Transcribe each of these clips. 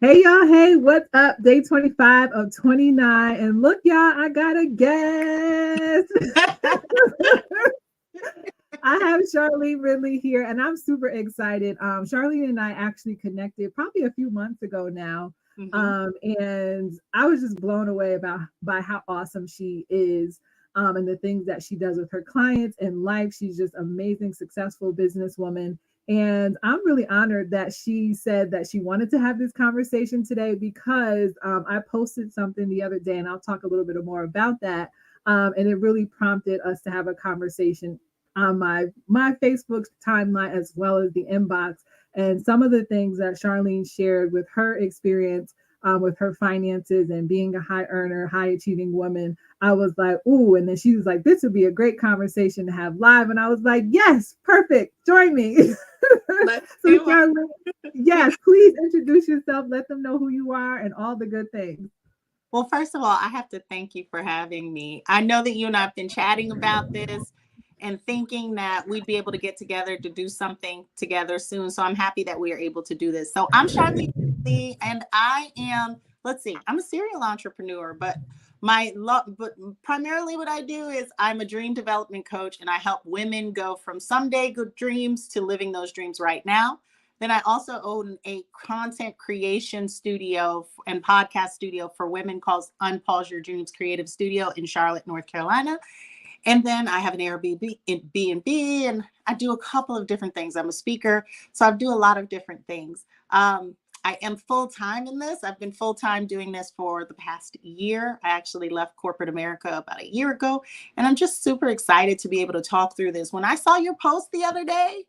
Hey y'all, hey, what's up? Day 25 of 29. And look, y'all, I got a guest. I have Charlene Ridley here, and I'm super excited. Charlene and I actually connected probably a few months ago now. Hmm. And I was just blown away about by how awesome she is. And the things that she does with her clients and life. She's just amazing, successful businesswoman. And I'm really honored that she said that she wanted to have this conversation today because I posted something the other day, and I'll talk a little bit more about that. And it really prompted us to have a conversation on my Facebook timeline as well as the inbox. And some of the things that Charlene shared with her experience with her finances and being a high earner, high achieving woman, I was like, ooh. And then she was like, this would be a great conversation to have live. And I was like, yes, perfect. Join me. Let's So, do Charlene, yes, please introduce yourself. Let them know who you are and all the good things. Well, first of all, I have to thank you for having me. I know that you and I have been chatting about this and thinking that we'd be able to get together to do something together soon. So I'm happy that we are able to do this. So I'm Charlene Lee, and I am, let's see, I'm a serial entrepreneur, but primarily what I do is I'm a dream development coach, and I help women go from someday good dreams to living those dreams right now. Then I also own a content creation studio and podcast studio for women called Unpause Your Dreams Creative Studio in Charlotte, North Carolina. And then I have an Airbnb in B&B, and I do a couple of different things. I'm a speaker, so I do a lot of different things. I am full-time in this. I've been full-time doing this for the past year. I actually left corporate America about a year ago, and I'm just super excited to be able to talk through this. When I saw your post the other day,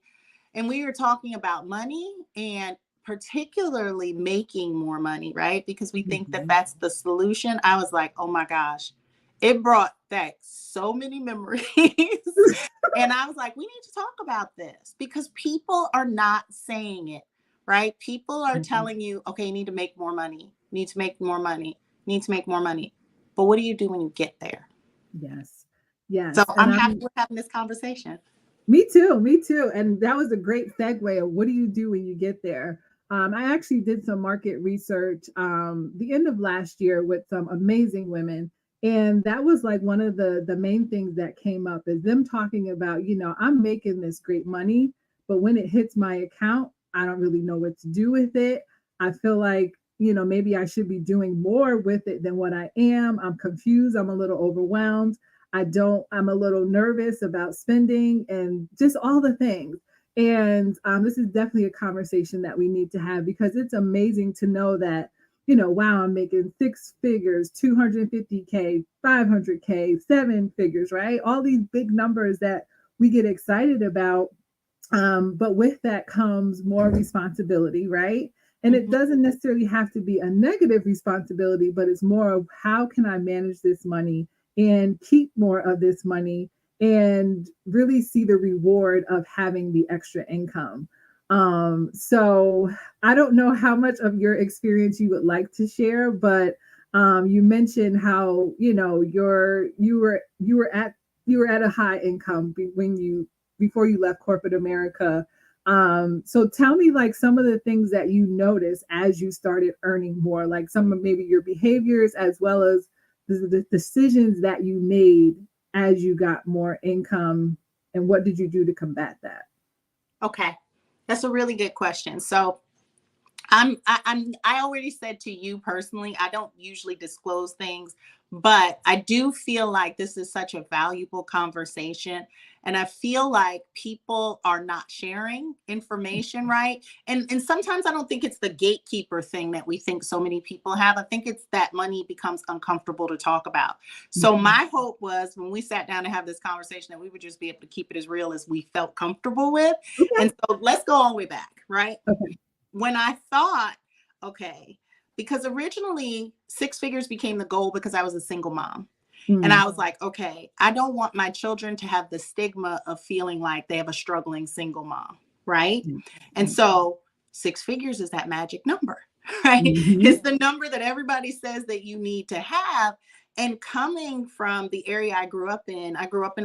and we were talking about money and particularly making more money, right? Because we think that Mhm. that's the solution. I was like, oh my gosh, it brought back so many memories. And I was like, we need to talk about this because people are not saying it, right? People are Mhm. telling you, okay, you need to make more money, you need to make more money, you need to make more money. But what do you do when you get there? Yes. So Yes. And I'm happy I'm we're having this conversation. Me too. Me too. And that was a great segue of what do you do when you get there? I actually did some market research the end of last year with some amazing women. And that was like one of the main things that came up is them talking about, I'm making this great money, but when it hits my account, I don't really know what to do with it. I feel like, maybe I should be doing more with it than what I am. I'm confused. I'm a little overwhelmed. I'm a little nervous about spending and just all the things. And this is definitely a conversation that we need to have because it's amazing to know that, wow, I'm making six figures, 250K, 500K, seven figures, right? All these big numbers that we get excited about. But with that comes more responsibility, right? And it Mhm. doesn't necessarily have to be a negative responsibility, but it's more of how can I manage this money and keep more of this money and really see the reward of having the extra income. So I don't know how much of your experience you would like to share, but you mentioned how you were at a high income when you before you left corporate America. So tell me like some of the things that you noticed as you started earning more, like some of maybe your behaviors as well as the decisions that you made as you got more income, and what did you do to combat that? Okay. That's a really good question. So I already said to you personally, I don't usually disclose things, but I do feel like this is such a valuable conversation. And I feel like people are not sharing information, right? And sometimes I don't think it's the gatekeeper thing that we think so many people have. I think it's that money becomes uncomfortable to talk about. So Mhm. my hope was when we sat down to have this conversation that we would just be able to keep it as real as we felt comfortable with. Okay. And so let's go all the way back, right? Okay. When I thought, okay, because originally six figures became the goal because I was a single mom. And Mm. I was like, okay, I don't want my children to have the stigma of feeling like they have a struggling single mom, right? Mm. And so six figures is that magic number, right? Mhm. It's the number that everybody says that you need to have. And coming from the area I grew up in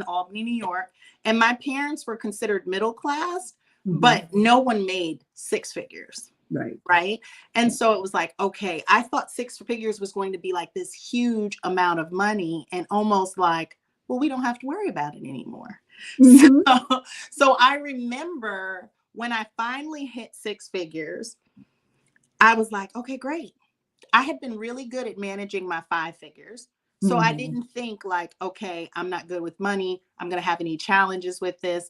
Albany, New York, and my parents were considered middle class, Mhm. but no one made six figures. Right. Right. And so it was like, okay, I thought six figures was going to be like this huge amount of money and almost like, well, we don't have to worry about it anymore. So, Mm-hmm. so I remember when I finally hit six figures, I was like, okay, great. I had been really good at managing my five figures. So I Mm-hmm. didn't think like, okay, I'm not good with money. I'm going to have any challenges with this.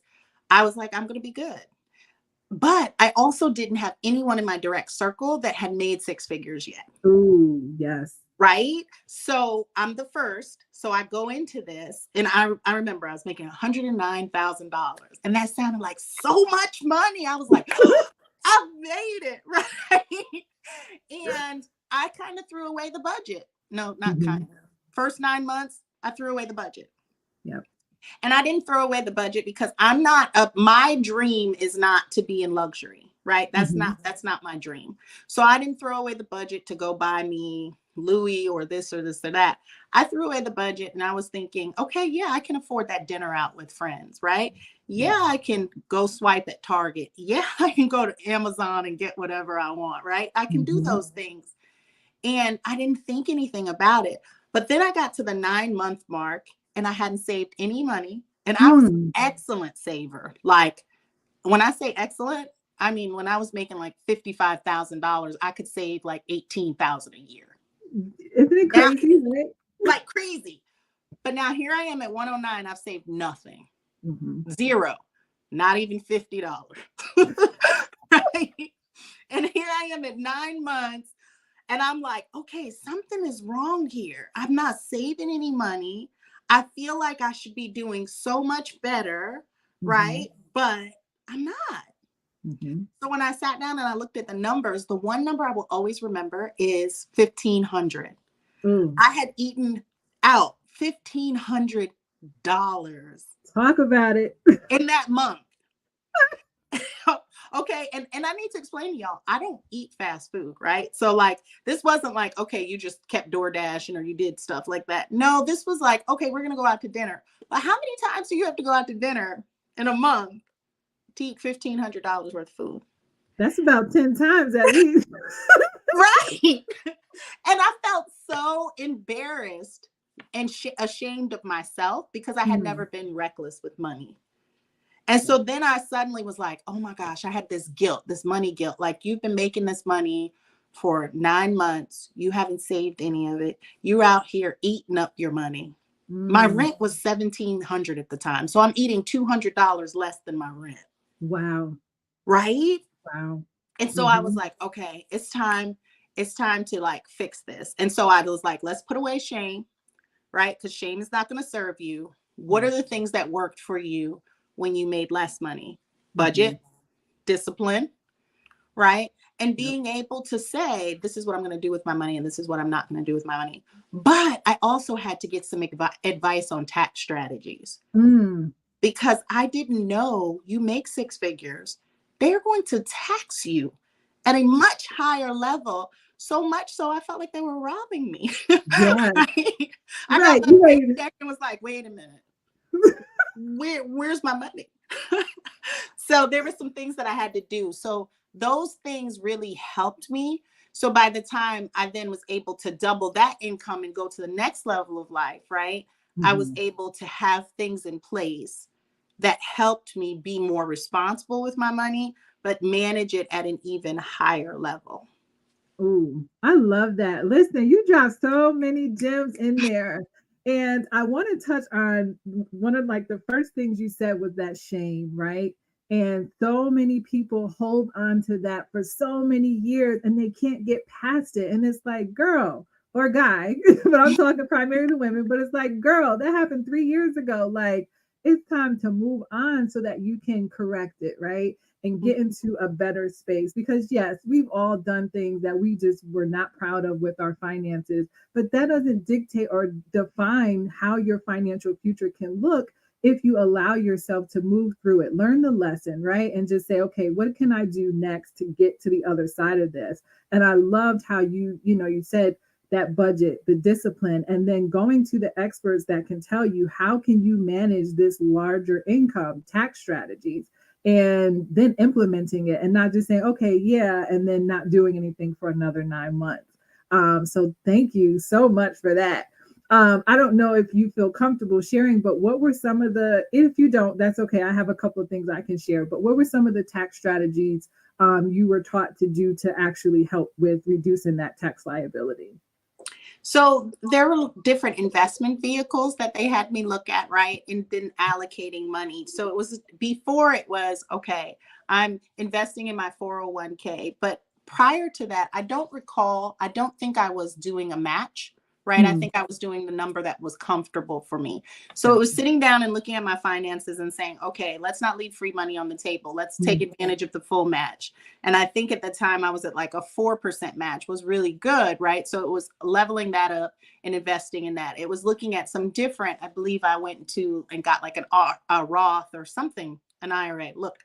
I was like, I'm going to be good. But I also didn't have anyone in my direct circle that had made six figures yet. Ooh, yes. Right. So I'm the first. So I go into this and I remember I was making $109,000. And that sounded like so much money. I was like, I made it. Right. And I kind of threw away the budget. No, not Mm-hmm. kind of. First 9 months, I threw away the budget. Yep. And I didn't throw away the budget because I'm not my dream is not to be in luxury, right? Mm-hmm. That's not my dream. So I didn't throw away the budget to go buy me Louis or this or that. I threw away the budget and I was thinking, okay, yeah, I can afford that dinner out with friends, right? Yeah. Yeah, I can go swipe at Target. Yeah, I can go to Amazon and get whatever I want, right? I can do Mm-hmm. those things. And I didn't think anything about it. But then I got to the 9 month mark and I hadn't saved any money. And I was an Mm. excellent saver. Like when I say excellent, I mean when I was making like $55,000, I could save like 18,000 a year. Isn't it Now, crazy, right? like crazy. But now here I am at 109. I've saved nothing. Mm-hmm. Zero. Not even $50. Right? And here I am at 9 months. And I'm like, okay, something is wrong here. I'm not saving any money. I feel like I should be doing so much better, Mm-hmm. right? But I'm not. Mm-hmm. So when I sat down and I looked at the numbers, the one number I will always remember is 1,500. Ooh, I had eaten out $1,500 talk about it. in that month. Okay, and I need to explain to y'all, I don't eat fast food, right? So like this wasn't like, okay, you just kept DoorDashing or you did stuff like that. No, this was like, okay, we're gonna go out to dinner. But how many times do you have to go out to dinner in a month to eat $1,500 worth of food? That's about 10 times at least. Right. And I felt so embarrassed and ashamed of myself because I had Mm. never been reckless with money. And so then I suddenly was like, oh my gosh, I had this guilt, this money guilt. Like you've been making this money for 9 months. You haven't saved any of it. You're out here eating up your money. My Mm. rent was $1,700 at the time. So I'm eating $200 less than my rent. Wow. Right. Wow. And so I was Mm-hmm. like, okay, it's time. It's time to like fix this. And so I was like, let's put away shame, right? Because shame is not going to serve you. What Yeah. are the things that worked for you when you made less money? Mm-hmm. Budget, discipline, right? And Yep. being able to say, this is what I'm going to do with my money and this is what I'm not going to do with my money. But I also had to get some advice on tax strategies Mm. because I didn't know you make six figures, they're going to tax you at a much higher level. So much so I felt like they were robbing me. Yes. I Right. got the You ain't even. paycheck and was like, wait a minute, where's my money? So there were some things that I had to do. So those things really helped me. So by the time I then was able to double that income and go to the next level of life, right? I was Mm-hmm. able to have things in place that helped me be more responsible with my money, but manage it at an even higher level. Ooh, I love that. Listen, you dropped so many gems in there. And I want to touch on one of like the first things you said was that shame, right? And so many people hold on to that for so many years and they can't get past it. And it's like, girl or guy, but I'm talking primarily to women, but it's like, girl, that happened 3 years ago. Like, it's time to move on so that you can correct it, right? And get into a better space because yes, we've all done things that we just were not proud of with our finances, but that doesn't dictate or define how your financial future can look if you allow yourself to move through it, learn the lesson, right? And just say, okay, what can I do next to get to the other side of this? And I loved how you said that budget, the discipline, and then going to the experts that can tell you how can you manage this larger income, tax strategies. and then implementing it and not just saying, okay, yeah, and then not doing anything for another 9 months. So thank you so much for that. I don't know if you feel comfortable sharing, but what were some of the, if you don't, that's okay. I have a couple of things I can share, but what were some of the tax strategies you were taught to do to actually help with reducing that tax liability? So there were different investment vehicles that they had me look at, right? And then allocating money. So it was before it was, okay, I'm investing in my 401k. But prior to that, I don't recall, I don't think I was doing a match, right? I Hmm, think I was doing the number that was comfortable for me. So it was gotcha. sitting down and looking at my finances and saying, okay, let's not leave free money on the table. Let's take Mm, advantage of the full match. And I think at the time I was at like a 4% match was really good, right? So it was leveling that up and investing in that. It was looking at some different, I believe I went to and got like a Roth or something, an IRA. Look,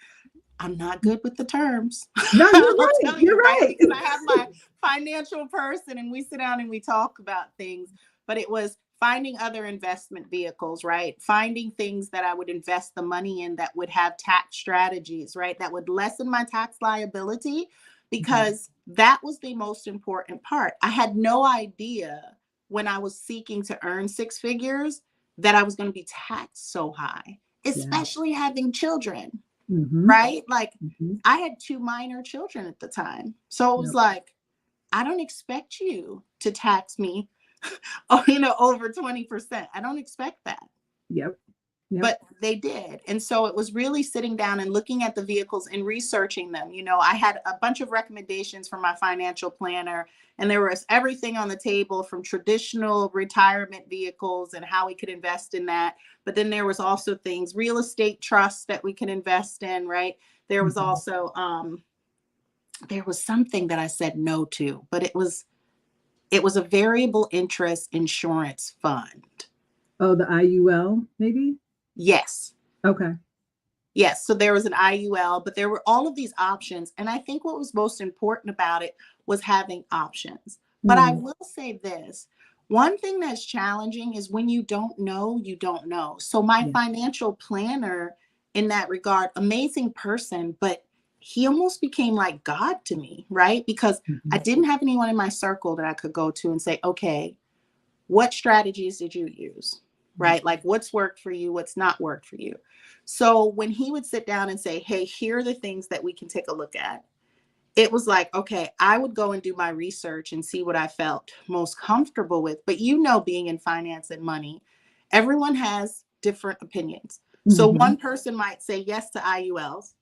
I'm not good with the terms. no, you're I'll right. tell You're you, right? right. Because I have my financial person and we sit down and we talk about things. But it was finding other investment vehicles, right? Finding things that I would invest the money in that would have tax strategies, right? That would lessen my tax liability, Mhm. because that was the most important part. I had no idea when I was seeking to earn six figures that I was going to be taxed so high, Yeah. especially having children, Hmm. right? Like Hmm. I had two minor children at the time. So it was Yep. like, I don't expect you to tax me, over 20%. I don't expect that. Yep. Yep. But they did. And so it was really sitting down and looking at the vehicles and researching them. I had a bunch of recommendations from my financial planner, and there was everything on the table from traditional retirement vehicles and how we could invest in that. But then there was also things, real estate trusts that we can invest in, right? There was Mhm. also there was something that I said no to, but it was a variable interest insurance fund. Oh, the IUL, maybe? Yes. Okay. Yes, so there was an IUL, but there were all of these options. And I think what was most important about it was having options. But I Mm, will say this, one thing that's challenging is when you don't know, you don't know. So my yeah. financial planner, in that regard, amazing person, but he almost became like God to me, right? Because I Mhm. didn't have anyone in my circle that I could go to and say, okay, what strategies did you use? Yep. Right? Like what's worked for you, what's not worked for you. So when he would sit down and say, hey, here are the things that we can take a look at, it was like, okay, I would go and do my research and see what I felt most comfortable with. But being in finance and money, everyone has different opinions. So Mhm. one person might say yes to IULs,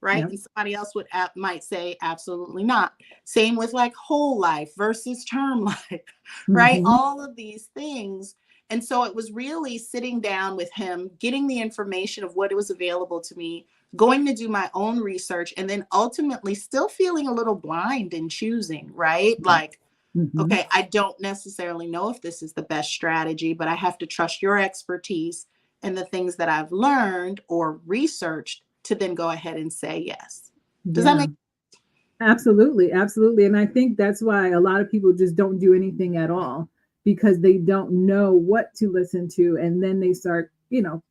right? Yep. And somebody else might say absolutely not. Same with like whole life versus term life, right? Mhm. All of these things. And so it was really sitting down with him, getting the information of what was available to me, going to do my own research, and then ultimately still feeling a little blind in choosing, right? Yep. Like, Mhm. okay, I don't necessarily know if this is the best strategy, but I have to trust your expertise and the things that I've learned or researched to then go ahead and say yes. Does that Yeah. make Absolutely, absolutely. And I think that's why a lot of people just don't do anything at all because they don't know what to listen to. And then they start,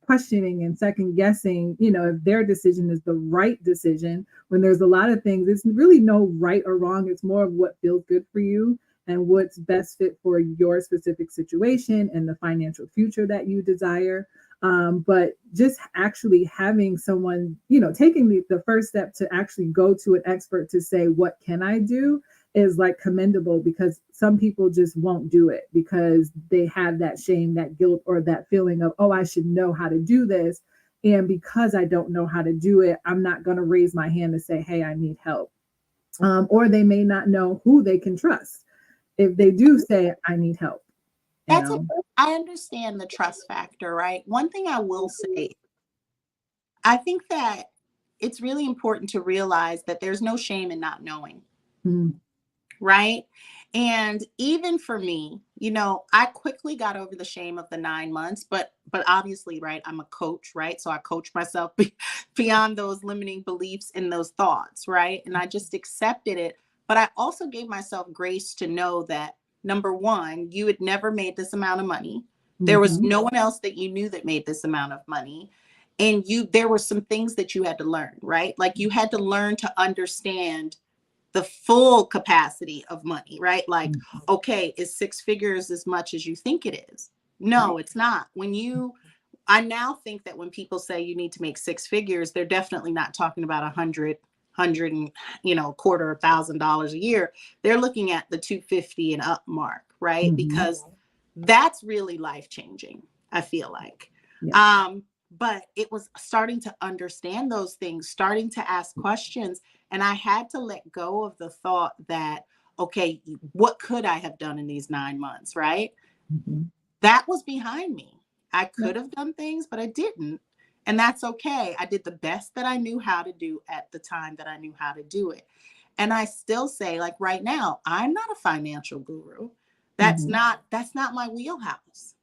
questioning and second guessing, if their decision is the right decision when there's a lot of things. It's really no right or wrong. It's more of what feels good for you and what's best fit for your specific situation and the financial future that you desire. But just actually having someone, taking the first step to actually go to an expert to say, what can I do, is like commendable because some people just won't do it because they have that shame, that guilt, or that feeling of, oh, I should know how to do this. And because I don't know how to do it, I'm not going to raise my hand to say, hey, I need help. Or they may not know who they can trust if they do say, I need help, you that's a know? I understand the trust factor, right? One thing I will say, I think that it's really important to realize that there's no shame in not knowing. Mm, Right. And even for me, I quickly got over the shame of the 9 months, but obviously, right, I'm a coach, right? So I coach myself beyond those limiting beliefs and those thoughts, right? And I just accepted it. But I also gave myself grace to know that number one, you had never made this amount of money. There was mhm, no one else that you knew that made this amount of money. and there were some things that you had to learn, right? Like you had to learn to understand the full capacity of money, right? Like, okay, is six figures as much as you think it is? No, Right. it's not. I now think that when people say you need to make six figures, they're definitely not talking about hundred and, $250,000 a year. They're looking at the 250 and up mark, right? Mhm. Because that's really life changing, I feel like. Yeah. But it was starting to understand those things, starting to ask questions. And I had to let go of the thought that, okay, what could I have done in these 9 months, right? Mhm. That was behind me. I Yeah. could have done things, but I didn't. And that's okay. I did the best that I knew how to do at the time that I knew how to do it. And I still say, like right now, I'm not a financial guru. That's Mhm. not my wheelhouse.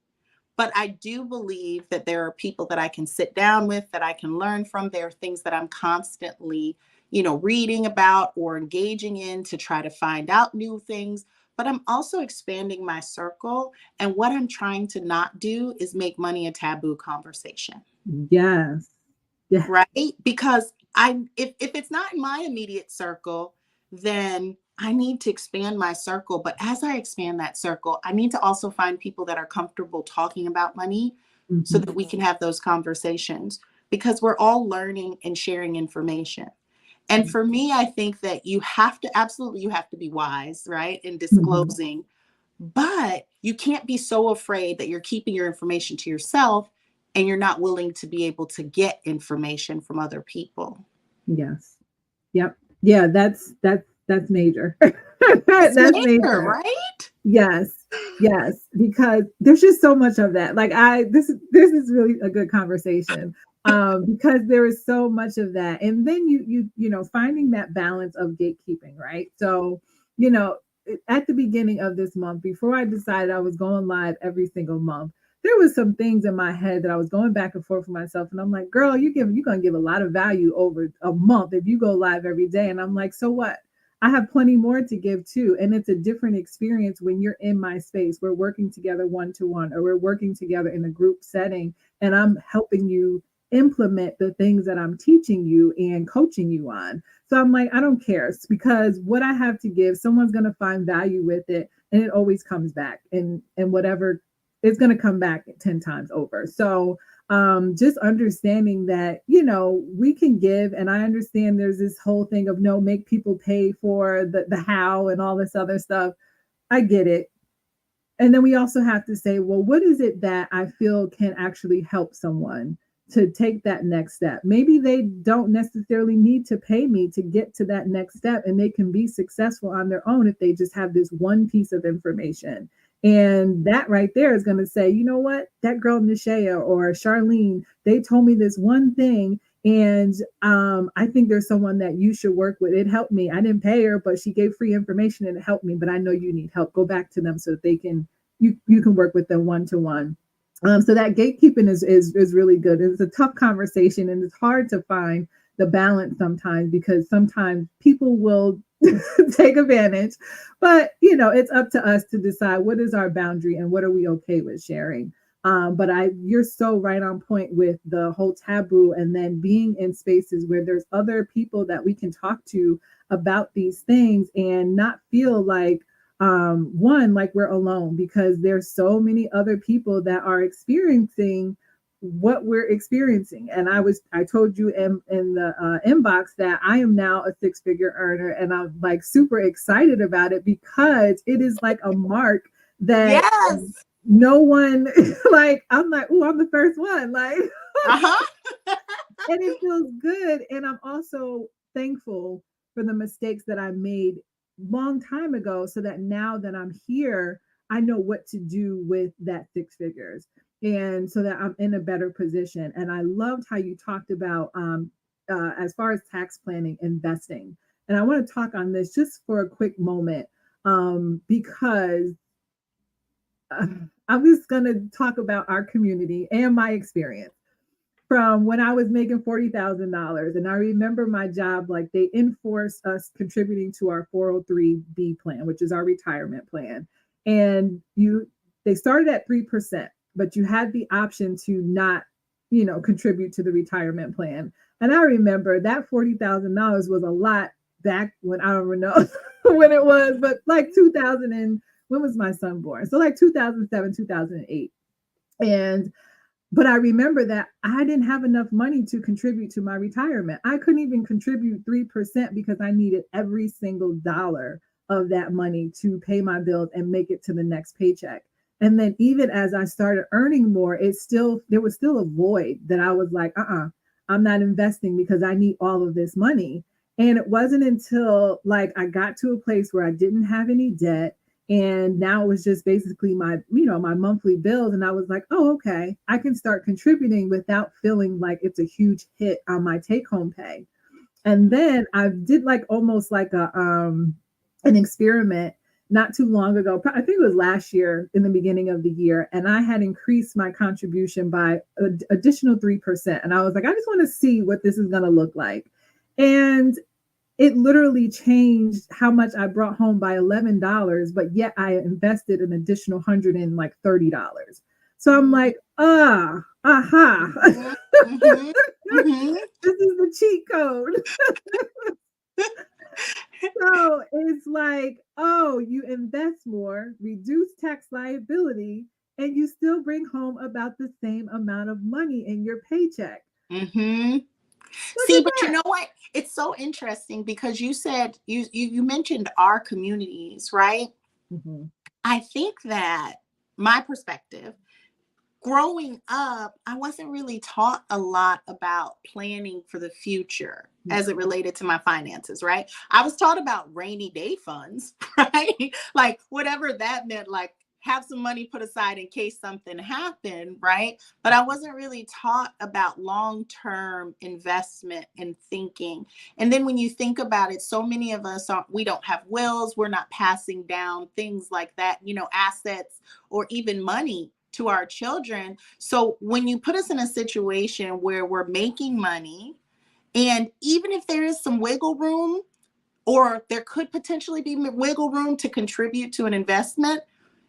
But I do believe that there are people that I can sit down with, that I can learn from. There are things that I'm constantly, reading about or engaging in to try to find out new things. But I'm also expanding my circle. And what I'm trying to not do is make money a taboo conversation, Yes. Yeah. right? Because if it's not in my immediate circle, then I need to expand my circle. But as I expand that circle, I need to also find people that are comfortable talking about money so Mhm. that we can have those conversations, because we're all learning and sharing information. And for me, I think that you have to be wise, right? In Mhm. disclosing, but you can't be so afraid that you're keeping your information to yourself and you're not willing to be able to get information from other people. Yes. Yep. Yeah, that's major. It's That's major, major. right? Yes. Yes, because there's just so much of that. Like this is really a good conversation. Because there is so much of that. And then finding that balance of gatekeeping, right? So, you know, at the beginning of this month, before I decided I was going live every single month, there was some things in my head that I was going back and forth for myself. And I'm like, girl, you're gonna give a lot of value over a month if you go live every day. And I'm like, so what? I have plenty more to give too. And it's a different experience when you're in my space. We're working together one to one, or we're working together in a group setting, and I'm helping you implement the things that I'm teaching you and coaching you on. So I'm like, I don't care. It's because what I have to give, someone's going to find value with it, and it always comes back. And whatever, it's going to come back 10 times over. So just understanding that we can give, and I understand there's this whole thing of no, make people pay for the how and all this other stuff. I get it. And then we also have to say, well, what is it that I feel can actually help someone to take that next step? Maybe they don't necessarily need to pay me to get to that next step, and they can be successful on their own if they just have this one piece of information. And that right there is going to say, you know what, that girl Nishaya or Charlene, they told me this one thing, and I think there's someone that you should work with. It helped me. I didn't pay her, but she gave free information and it helped me. But I know you need help. Go back to them so that they can you can work with them one to one. So that gatekeeping is really good. It's a tough conversation, and it's hard to find the balance sometimes, because sometimes people will take advantage. But it's up to us to decide what is our boundary and what are we okay with sharing. But you're so right on point with the whole taboo, and then being in spaces where there's other people that we can talk to about these things and not feel like one, like we're alone, because there's so many other people that are experiencing what we're experiencing. And I told you in the inbox that I am now a six-figure earner, and I'm like super excited about it, because it is like a mark that Yes. no one like, I'm like, oh, I'm the first one, like. Uh-huh. And it feels good. And I'm also thankful for the mistakes that I made long time ago, so that now that I'm here, I know what to do with that six figures, and so that I'm in a better position. And I loved how you talked about as far as tax planning, investing. And I want to talk on this just for a quick moment, because uh, I'm just going to talk about our community and my experience from when I was making $40,000. And I remember my job, like they enforced us contributing to our 403B plan, which is our retirement plan. And they started at 3%, but you had the option to not contribute to the retirement plan. And I remember that $40,000 was a lot back when, I don't know when it was, but like 2000 and when was my son born? So like 2007, 2008. And but I remember that I didn't have enough money to contribute to my retirement. I couldn't even contribute 3% because I needed every single dollar of that money to pay my bills and make it to the next paycheck. And then even as I started earning more, there was still a void that I was like, I'm not investing because I need all of this money. And it wasn't until like I got to a place where I didn't have any debt, and now it was just basically my monthly bills, and I was like, oh, okay, I can start contributing without feeling like it's a huge hit on my take home pay. And then I did like almost like an experiment not too long ago. I think it was last year in the beginning of the year, and I had increased my contribution by an additional 3%. And I was like, I just want to see what this is going to look like. And it literally changed how much I brought home by $11, but yet I invested an additional $130. So I'm like, aha. Mhm. Mhm. This is the cheat code. So it's like, oh, you invest more, reduce tax liability, and you still bring home about the same amount of money in your paycheck. Mhm. Look See, at but you that. know what? It's so interesting because you said you mentioned our communities, right? Mhm. I think that my perspective, growing up, I wasn't really taught a lot about planning for the future Yeah. as it related to my finances, right? I was taught about rainy day funds, right? Like whatever that meant, like have some money put aside in case something happened, right? But I wasn't really taught about long-term investment and thinking. And then when you think about it, so many of us we don't have wills, we're not passing down things like that, assets or even money to our children. So when you put us in a situation where we're making money, and even if there is some wiggle room, or there could potentially be wiggle room to contribute to an investment,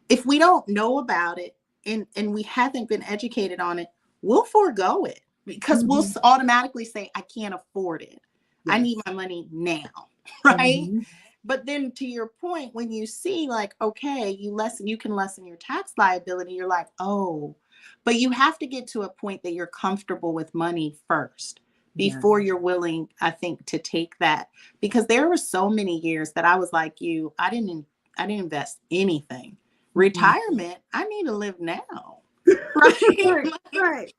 if we don't know about it and we haven't been educated on it, we'll forego it because we'll Mhm. automatically say, I can't afford it. I need Yes. my money now, right? Mhm. But then to your point, when you see like, okay, you can lessen your tax liability, you're like, oh, but you have to get to a point that you're comfortable with money first Yes. before you're willing, I think, to take that. Because there were so many years that I was like you, I didn't invest anything. Mhm. Retirement, I need to live now. Right? Right. Right.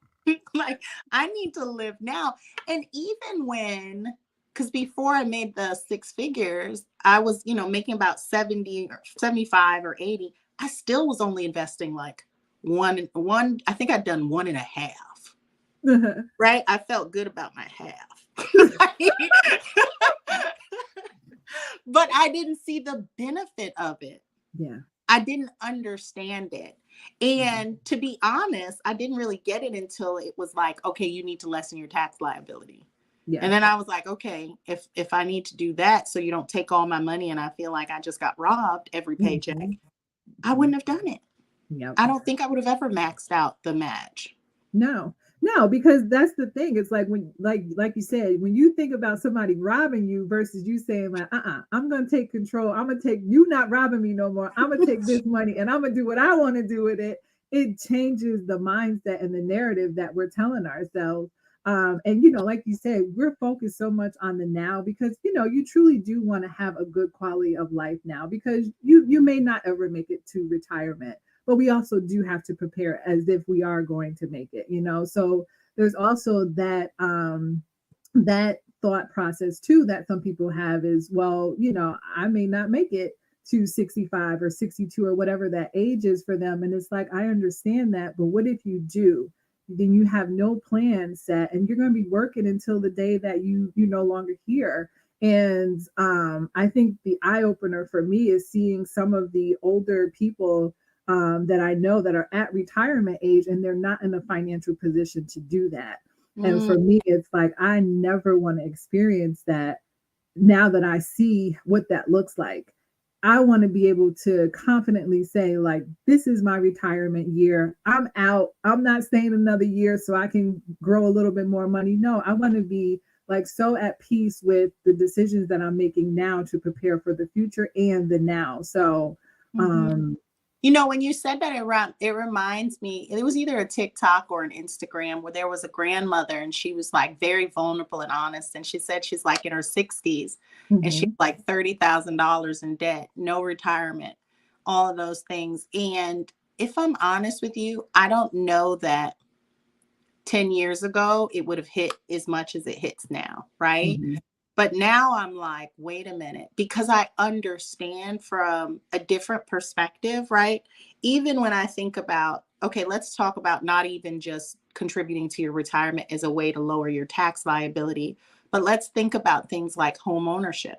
Like I need to live now. And even when, because before I made the six figures, I was, making about 70 or 75 or 80. I still was only investing like one, I think I'd done one and a half. Right? I felt good about my half. But I didn't see the benefit of it. Yeah. I didn't understand it. Mhm. And to be honest, I didn't really get it until it was like, okay, you need to lessen your tax liability. And Yes. then I was like, okay, if I need to do that so you don't take all my money and I feel like I just got robbed every paycheck, Mhm. I Mhm. wouldn't have done it. Yep. I don't think I would have ever maxed out the match. No, no, because that's the thing. It's like when, like you said, when you think about somebody robbing you versus you saying like, I'm gonna take control. I'm gonna take you not robbing me no more. I'm gonna take this money and I'm gonna do what I want to do with it. It changes the mindset and the narrative that we're telling ourselves. And like you said, we're focused so much on the now because you truly do want to have a good quality of life now because you may not ever make it to retirement, but we also do have to prepare as if we are going to make it. So there's also that thought process too that some people have is, well, I may not make it to 65 or 62 or whatever that age is for them. And it's like, I understand that, but what if you do? Then you have no plan set and you're going to be working until the day that you no longer here. And I think the eye opener for me is seeing some of the older people that I know that are at retirement age and they're not in a financial position to do that. And Mm, for me, it's like, I never want to experience that now that I see what that looks like. I want to be able to confidently say, like, this is my retirement year. I'm out. I'm not staying another year so I can grow a little bit more money. No, I want to be like so at peace with the decisions that I'm making now to prepare for the future and the now. So, Mhm. um, You know, when you said that, it reminds me, it was either a TikTok or an Instagram where there was a grandmother and she was like very vulnerable and honest. And she said she's like in her 60s and she's mhm, like $30,000 in debt, no retirement, all of those things. And if I'm honest with you, I don't know that 10 years ago it would have hit as much as it hits now, right? mhm, But now I'm like, wait a minute, because I understand from a different perspective, right? Even when I think about, okay, let's talk about not even just contributing to your retirement as a way to lower your tax liability, but let's think about things like home ownership,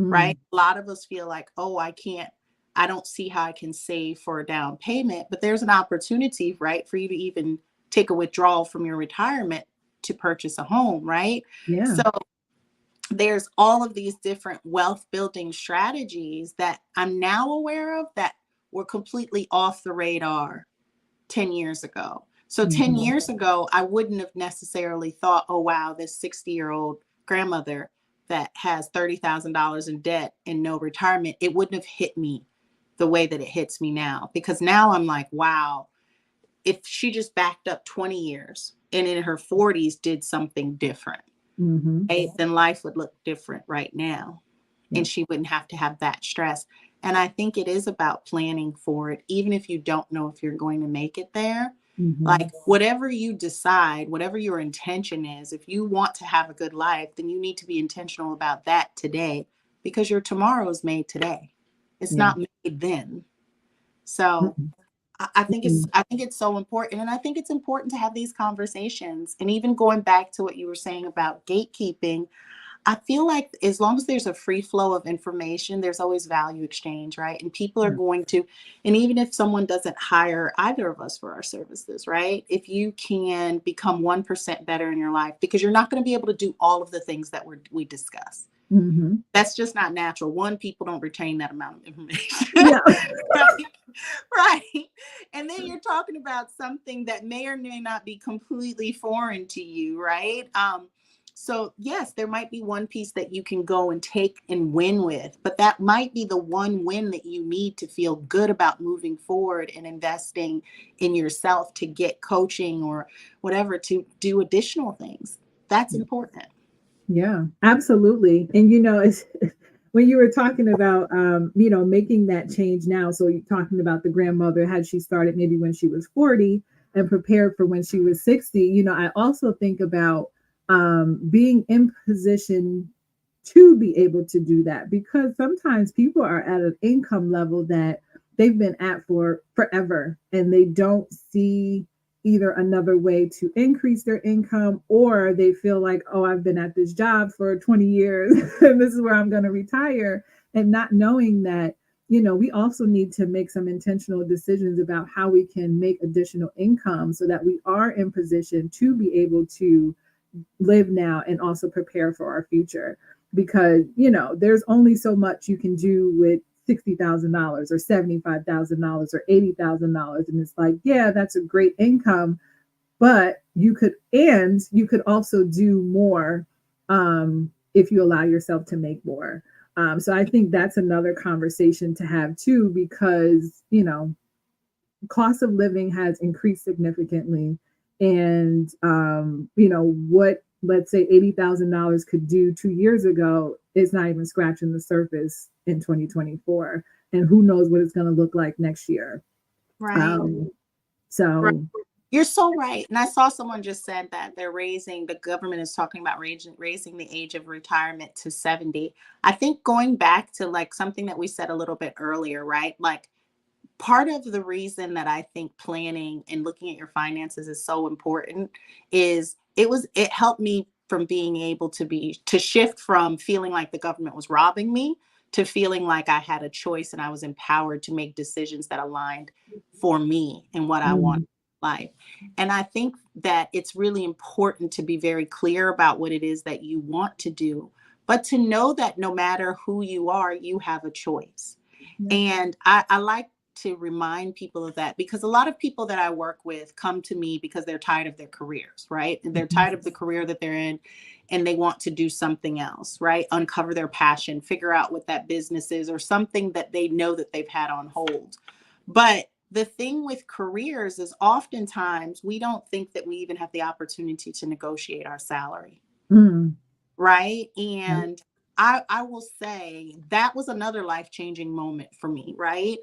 right? mhm. A lot of us feel like, oh, I don't see how I can save for a down payment, but there's an opportunity, right, for you to even take a withdrawal from your retirement to purchase a home, right? Yeah. So there's all of these different wealth building strategies that I'm now aware of that were completely off the radar 10 years ago. So 10 Mhm, years ago, I wouldn't have necessarily thought, oh, wow, this 60-year-old grandmother that has $30,000 in debt and no retirement, it wouldn't have hit me the way that it hits me now. Because now I'm like, wow, if she just backed up 20 years and in her 40s did something different, mhm. right, then life would look different right now Yeah. and she wouldn't have to have that stress. And I think it is about planning for it, even if you don't know if you're going to make it there. Mhm. Like whatever you decide, whatever your intention is, if you want to have a good life, then you need to be intentional about that today because your tomorrow is made today. It's Yeah. not made then. So Mhm, I mhm. think it's so important. And I think it's important to have these conversations. And even going back to what you were saying about gatekeeping, I feel like as long as there's a free flow of information, there's always value exchange, right? And people are Yeah. going to, and even if someone doesn't hire either of us for our services, right? If you can become 1% better in your life, because you're not going to be able to do all of the things that we discuss. Mhm. That's just not natural. One, people don't retain that amount of information. Yeah. Right. Right. And then you're talking about something that may or may not be completely foreign to you, right? So yes, there might be one piece that you can go and take and win with, but that might be the one win that you need to feel good about moving forward and investing in yourself to get coaching or whatever to do additional things. That's important. Yeah, absolutely. And it's when you were talking about making that change now. So you're talking about the grandmother, had she started maybe when she was 40 and prepared for when she was 60, I also think about being in position to be able to do that because sometimes people are at an income level that they've been at for forever and they don't see either another way to increase their income or they feel like, oh, I've been at this job for 20 years and this is where I'm going to retire. And not knowing that, we also need to make some intentional decisions about how we can make additional income so that we are in position to be able to live now and also prepare for our future because there's only so much you can do with $60,000 or $75,000 or $80,000 and it's like yeah, that's a great income, but you could also do more if you allow yourself to make more. So I think that's another conversation to have too because cost of living has increased significantly and what let's say $80,000 could do 2 years ago is not even scratching the surface in 2024 and who knows what it's going to look like next year. Right. um Right. so You're so right. And I saw someone just said that the government is talking about raising the age of retirement to 70. I think going back to like something that we said a little bit earlier, right? Like part of the reason that I think planning and looking at your finances is so important is it helped me from being able to shift from feeling like the government was robbing me to feeling like I had a choice and I was empowered to make decisions that aligned for me and what I want mm, in life. And I think that it's really important to be very clear about what it is that you want to do, but to know that no matter who you are, you have a choice. Yeah. And I like to remind people of that, because a lot of people that I work with come to me because they're tired of their careers, right? And they're Mhm. tired of the career that they're in, and they want to do something else, right? Uncover their passion, figure out what that business is, or something that they know that they've had on hold. But the thing with careers is oftentimes we don't think that we even have the opportunity to negotiate our salary, Mm. right? Yeah. And I will say that was another life-changing moment for me, right?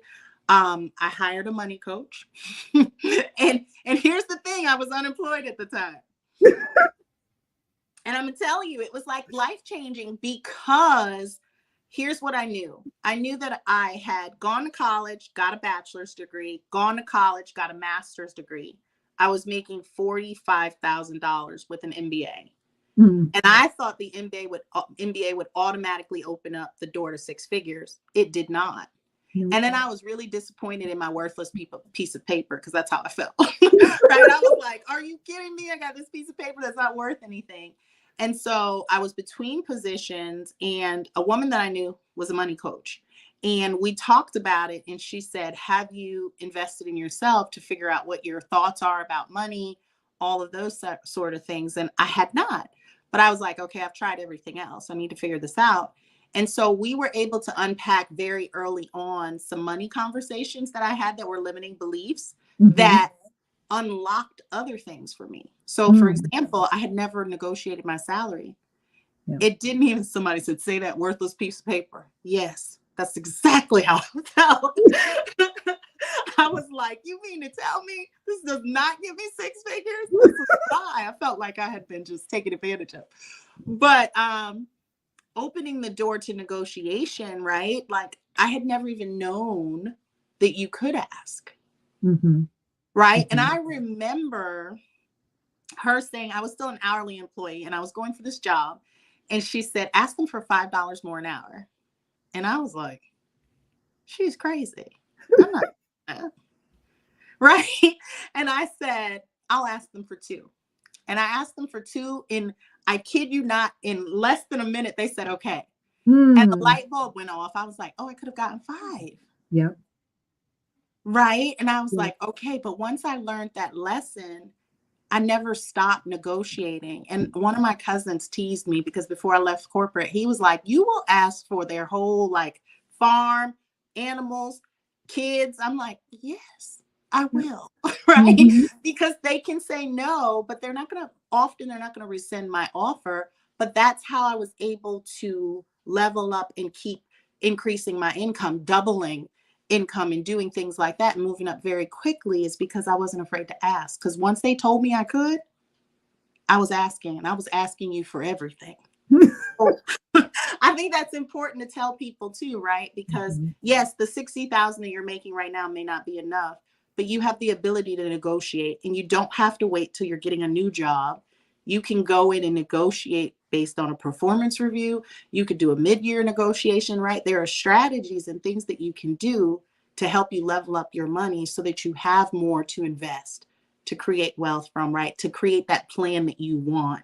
I hired a money coach. And here's the thing, I was unemployed at the time. And I'm gonna tell you, it was like life-changing, because here's what I knew. I knew that I had gone to college, got a bachelor's degree, gone to college, got a master's degree. I was making $45,000 with an MBA. Mm. And I thought the MBA would automatically open up the door to six figures. It did not. No. And then I was really disappointed in my worthless piece of paper, because that's how I felt. Right? I was like, are you kidding me? I got this piece of paper that's not worth anything. And so I was between positions, and a woman that I knew was a money coach. And we talked about it, and she said, have you invested in yourself to figure out what your thoughts are about money, all of those sort of things? And I had not. But I was like, okay, I've tried everything else. I need to figure this out. And so we were able to unpack very early on some money conversations that I had that were limiting beliefs Mhm. that unlocked other things for me. So, for Mm. example, I had never negotiated my salary. Yeah. It didn't even, somebody said, say that worthless piece of paper. Yes, that's exactly how I felt. I was like, you mean to tell me this does not give me six figures? This is a lie. I felt like I had been just taken advantage of. But opening the door to negotiation, right? Like, I had never even known that you could ask, Mhm. right? And Mhm. I remember her saying, I was still an hourly employee and I was going for this job. And she said, ask them for $5 more an hour. And I was like, she's crazy. I'm not, right? And I said, I'll ask them for two. And I asked them for two. And I kid you not, in less than a minute, they said, okay. And the Mm. light bulb went off. I was like, oh, I could have gotten five. Yep. Right. And I was Yep. like, okay. But once I learned that lesson, I never stopped negotiating. And one of my cousins teased me, because before I left corporate, he was like, you will ask for their whole like farm, animals, kids. I'm like, yes, I Yep. will. Right. Mhm. Because they can say no, but they're not going to rescind my offer. But that's how I was able to level up and keep increasing my income, doubling income, and doing things like that, and moving up very quickly, is because I wasn't afraid to ask. Because once they told me I could, I was asking, and I was asking you for everything. So I think that's important to tell people too, right? Because Mhm. yes, the 60,000 that you're making right now may not be enough, but you have the ability to negotiate, and you don't have to wait till you're getting a new job. You can go in and negotiate based on a performance review. You could do a mid-year negotiation, right? There are strategies and things that you can do to help you level up your money so that you have more to invest, to create wealth from, right? To create that plan that you want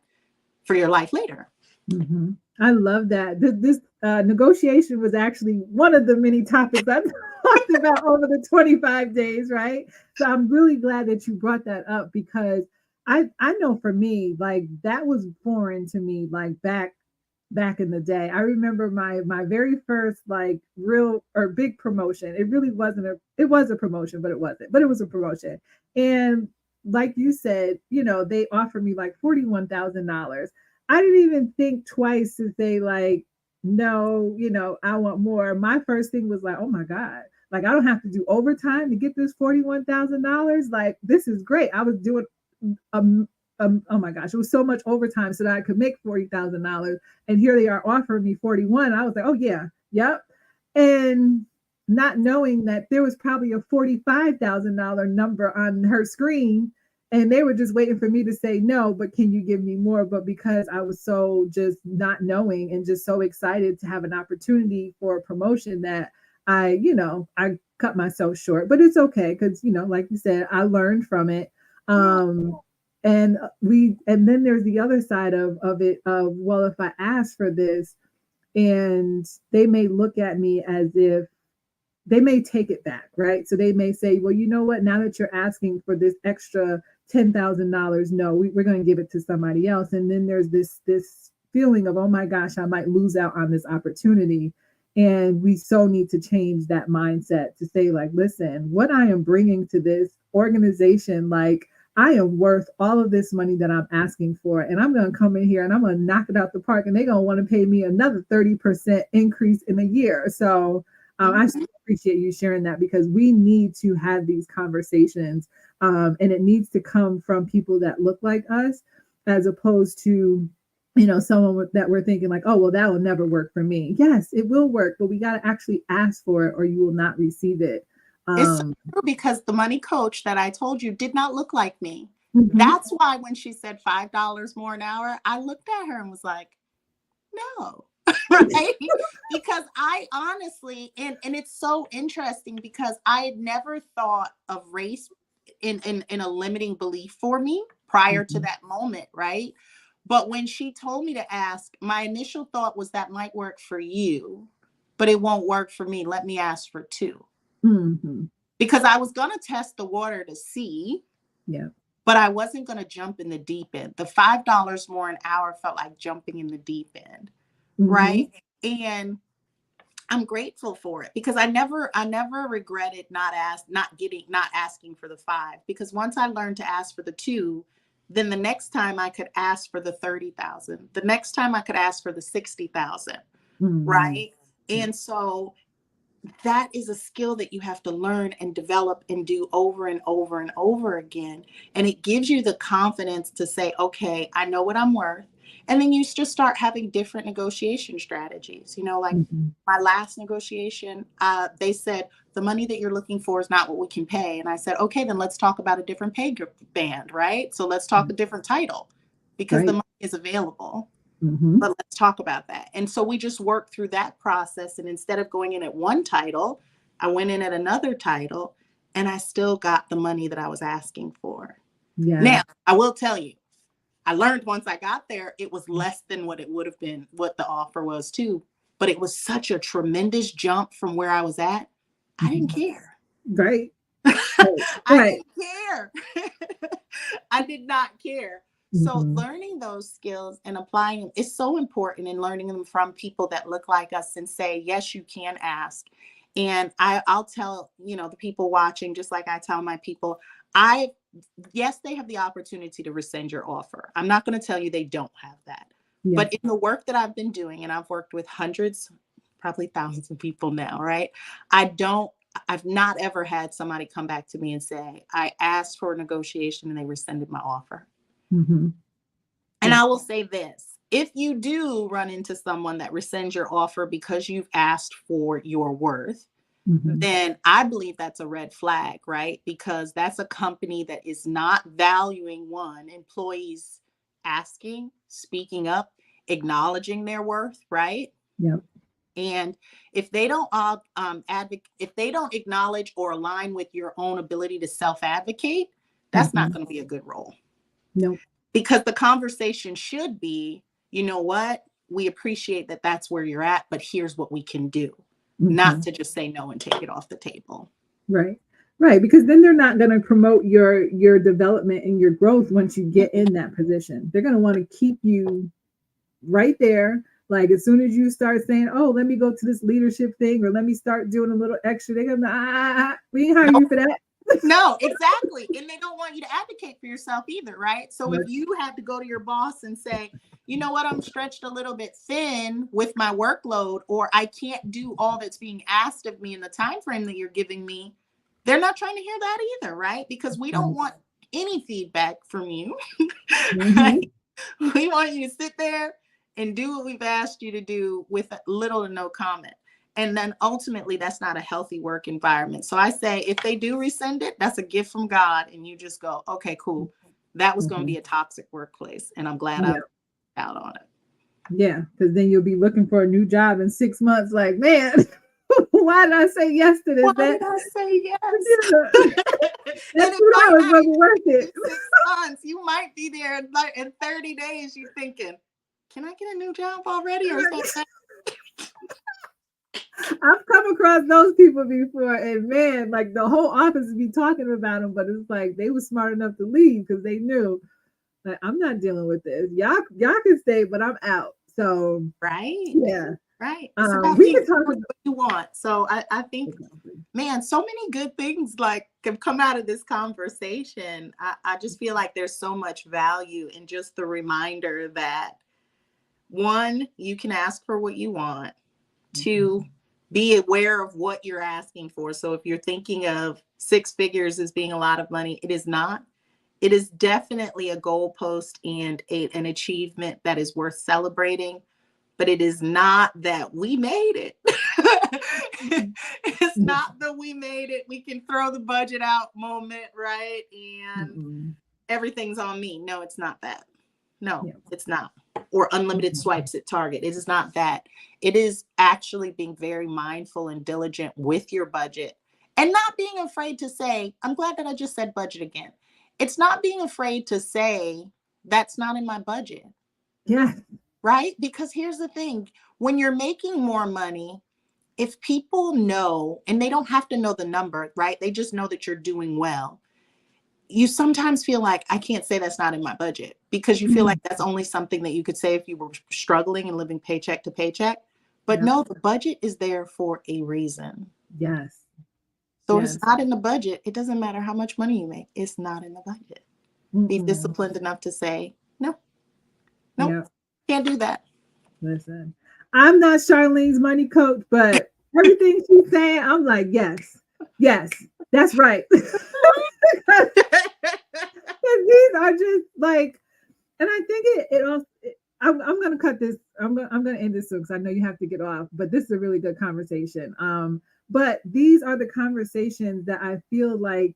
for your life later. Mhm. I love that. This negotiation was actually one of the many topics I talked about over the 25 days, right? So I'm really glad that you brought that up, because I know for me, like that was foreign to me, like back in the day. I remember my very first like real or big promotion. It really wasn't a it was a promotion, but it wasn't. But it was a promotion. And like you said, they offered me like $41,000. I didn't even think twice to say like, no, I want more. My first thing was like, oh my God, like I don't have to do overtime to get this $41,000. Like this is great. I was doing um, oh my gosh, it was so much overtime so that I could make $40,000. And here they are offering me 41. I was like, oh yeah, yep. And not knowing that there was probably a $45,000 number on her screen, and they were just waiting for me to say no, but can you give me more? But because I was so just not knowing and just so excited to have an opportunity for a promotion, that I cut myself short. But it's okay, because like you said, I learned from it. Yeah. um and then there's the other side of it, of, well, if I ask for this, and they may look at me as if they may take it back, right? So they may say, well, you know what? Now that you're asking for this extra $10,000, no, we're going to give it to somebody else. And then there's this feeling of, oh my gosh, I might lose out on this opportunity. And we so need to change that mindset to say, like, listen, what I am bringing to this organization, like, I am worth all of this money that I'm asking for. And I'm going to come in here and I'm going to knock it out the park. And they're going to want to pay me another 30% increase in a year. So I appreciate you sharing that, because we need to have these conversations, and it needs to come from people that look like us, as opposed to, someone that we're thinking like, oh, well, that will never work for me. Yes, it will work, but we got to actually ask for it or you will not receive it. It's so true, because the money coach that I told you did not look like me. Mhm. That's why when she said $5 more an hour, I looked at her and was like, no. Right? Because I honestly, and it's so interesting, because I had never thought of race in a limiting belief for me prior to that moment, right? But when she told me to ask, my initial thought was that might work for you, but it won't work for me. Let me ask for two. Mhm. Because I was going to test the water to see, Yeah. but I wasn't going to jump in the deep end. The $5 more an hour felt like jumping in the deep end, right? And I'm grateful for it, because I never regretted not asking for the five, because once I learned to ask for the two, then the next time I could ask for the 30,000. The next time I could ask for the 60,000, right? And so that is a skill that you have to learn and develop and do over and over and over again. And it gives you the confidence to say, okay, I know what I'm worth. And then you just start having different negotiation strategies. Like my last negotiation, they said, the money that you're looking for is not what we can pay. And I said, okay, then let's talk about a different pay band, right? So let's talk a different title, because the money is available. But let's talk about that. And so we just worked through that process. And instead of going in at one title, I went in at another title, and I still got the money that I was asking for. Yeah. Now, I will tell you, I learned once I got there, it was less than what it would have been, what the offer was too. But it was such a tremendous jump from where I was at. I didn't care. Right. I didn't care. I did not care. So learning those skills and applying them is so important, and learning them from people that look like us and say, yes, you can ask. And I'll tell, the people watching, just like I tell my people, yes, they have the opportunity to rescind your offer. I'm not going to tell you they don't have that. Yeah. But in the work that I've been doing, and I've worked with hundreds, probably thousands of people now, right? I've not ever had somebody come back to me and say, I asked for a negotiation and they rescinded my offer. And I will say this, if you do run into someone that rescinds your offer because you've asked for your worth, then I believe that's a red flag, right? Because that's a company that is not valuing, one, employees asking, speaking up, acknowledging their worth, right? Yep. And if they don't if they don't acknowledge or align with your own ability to self-advocate, that's not going to be a good role. Nope. Because the conversation should be, you know what? We appreciate that that's where you're at, but here's what we can do. Not to just say no and take it off the table. Right. Right. Because then they're not going to promote your development and your growth once you get in that position. They're going to want to keep you right there. Like as soon as you start saying, oh, let me go to this leadership thing, or let me start doing a little extra, they're going to, we ain't hire you for that. No, exactly. And they don't want you to advocate for yourself either, right? So if you had to go to your boss and say, you know what, I'm stretched a little bit thin with my workload, or I can't do all that's being asked of me in the time frame that you're giving me, they're not trying to hear that either, right? Because we don't want any feedback from you. Right? We want you to sit there and do what we've asked you to do with little to no comment. And then ultimately, that's not a healthy work environment. So I say, if they do rescind it, that's a gift from God. And you just go, okay, cool. That was going to be a toxic workplace. And I'm glad I'm out on it. Yeah. Because then you'll be looking for a new job in 6 months. Like, man, why did I say yes to this? Why did I say yes? That $2 wasn't worth it. 6 months. You might be there in 30 days. You're thinking, can I get a new job already? Or is that I've come across those people before, and man, like the whole office would be talking about them, but it's like they were smart enough to leave because they knew, like, I'm not dealing with this. Y'all can stay, but I'm out. So Right. yeah, Right. It's about we being can talk what about. you want. So I think, man, so many good things like have come out of this conversation. I just feel like there's so much value in just the reminder that one, you can ask for what you want. Two, be aware of what you're asking for. So if you're thinking of six figures as being a lot of money, it is not. It is definitely a goalpost and an achievement that is worth celebrating, but it is not that we made it. It's not that we made it. We can throw the budget out moment, right? And Mm-mm. everything's on me. No, it's not that. No, Yeah. it's not. Or unlimited swipes at Target. It is not that. It is actually being very mindful and diligent with your budget and not being afraid to say, I'm glad that I just said budget again. It's not being afraid to say, that's not in my budget, Yeah. right? Because here's the thing, when you're making more money, if people know, and they don't have to know the number, right? They just know that you're doing well. You sometimes feel like, I can't say that's not in my budget, because you feel Mhm. like that's only something that you could say if you were struggling and living paycheck to paycheck. But Yep. no, the budget is there for a reason. Yes. So if it's Yes. not in the budget, it doesn't matter how much money you make. It's not in the budget. Be Mm-mm. disciplined enough to say, no, no, Yep. can't do that. Listen, I'm not Charlene's money coach, but everything she's saying, I'm like, yes, yes, that's right. Because these are just like, and I think it also. I'm gonna cut this. I'm gonna end this soon because I know you have to get off. But this is a really good conversation. But these are the conversations that I feel like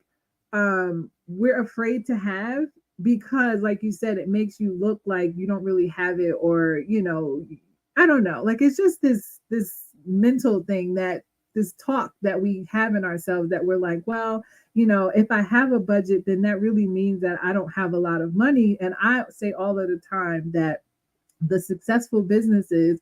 we're afraid to have because, like you said, it makes you look like you don't really have it, or I don't know. Like it's just this mental thing that this talk that we have in ourselves that we're like, well, if I have a budget, then that really means that I don't have a lot of money. And I say all of the time that the successful businesses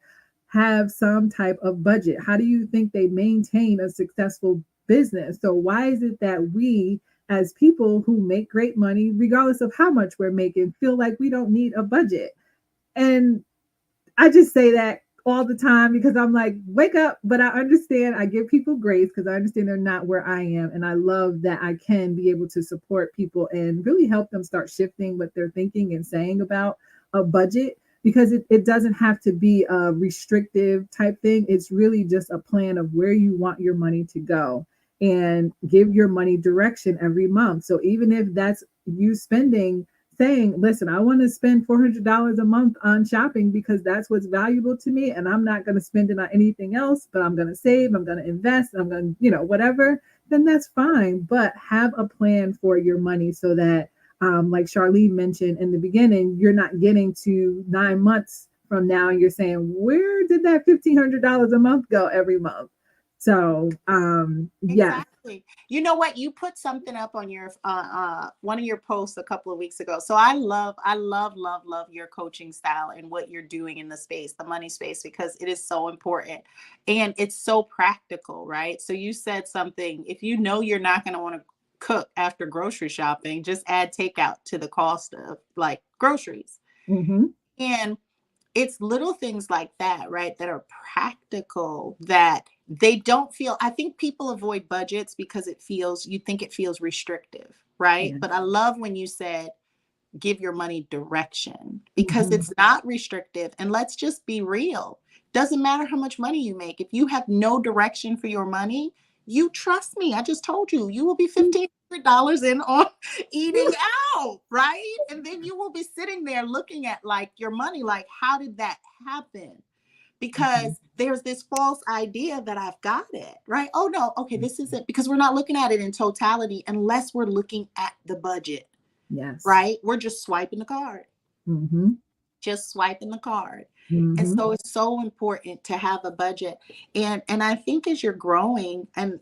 have some type of budget. How do you think they maintain a successful business? So, why is it that we, as people who make great money, regardless of how much we're making, feel like we don't need a budget? And I just say that all the time because I'm like, wake up. But I understand, I give people grace because I understand they're not where I am. And I love that I can be able to support people and really help them start shifting what they're thinking and saying about a budget because it doesn't have to be a restrictive type thing. It's really just a plan of where you want your money to go and give your money direction every month. So even if that's you spending saying, listen, I want to spend $400 a month on shopping because that's what's valuable to me. And I'm not going to spend it on anything else, but I'm going to save, I'm going to invest, I'm going to, whatever, then that's fine. But have a plan for your money so that, like Charlene mentioned in the beginning, you're not getting to 9 months from now and you're saying, where did that $1,500 a month go every month? So, yes. Exactly. You know what? You put something up on your one of your posts a couple of weeks ago. So I love your coaching style and what you're doing in the space, the money space, because it is so important and it's so practical, right? So you said something, if you know you're not going to want to cook after grocery shopping, just add takeout to the cost of like groceries. Mm-hmm. And it's little things like that, right? That are practical that they don't feel. I think people avoid budgets because you think it feels restrictive, right? Yeah. But I love when you said, give your money direction because Mm-hmm. it's not restrictive. And let's just be real. Doesn't matter how much money you make. If you have no direction for your money, you trust me. I just told you, you will be $1,500 in on eating out, right? And then you will be sitting there looking at like your money, like, how did that happen? Mm-hmm. Because there's this false idea that I've got it, right? Oh no, okay, this isn't, because we're not looking at it in totality unless we're looking at the budget, Yes. right? We're just swiping the card, Mm-hmm. just swiping the card. And Mm-hmm. so it's so important to have a budget. And I think as you're growing and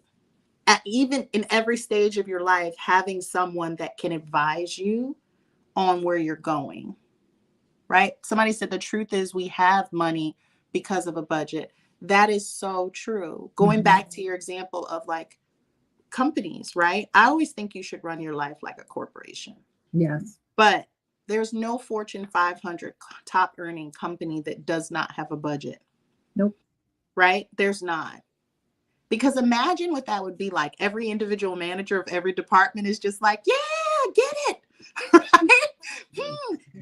even in every stage of your life, having someone that can advise you on where you're going, right? Somebody said the truth is we have money because of a budget. That is so true. Going Mhm. back to your example of like companies, right? I always think you should run your life like a corporation, Yes. but there's no Fortune 500 top earning company that does not have a budget, Nope. right? There's not. Because imagine what that would be like. Every individual manager of every department is just like, yeah, get it. Right?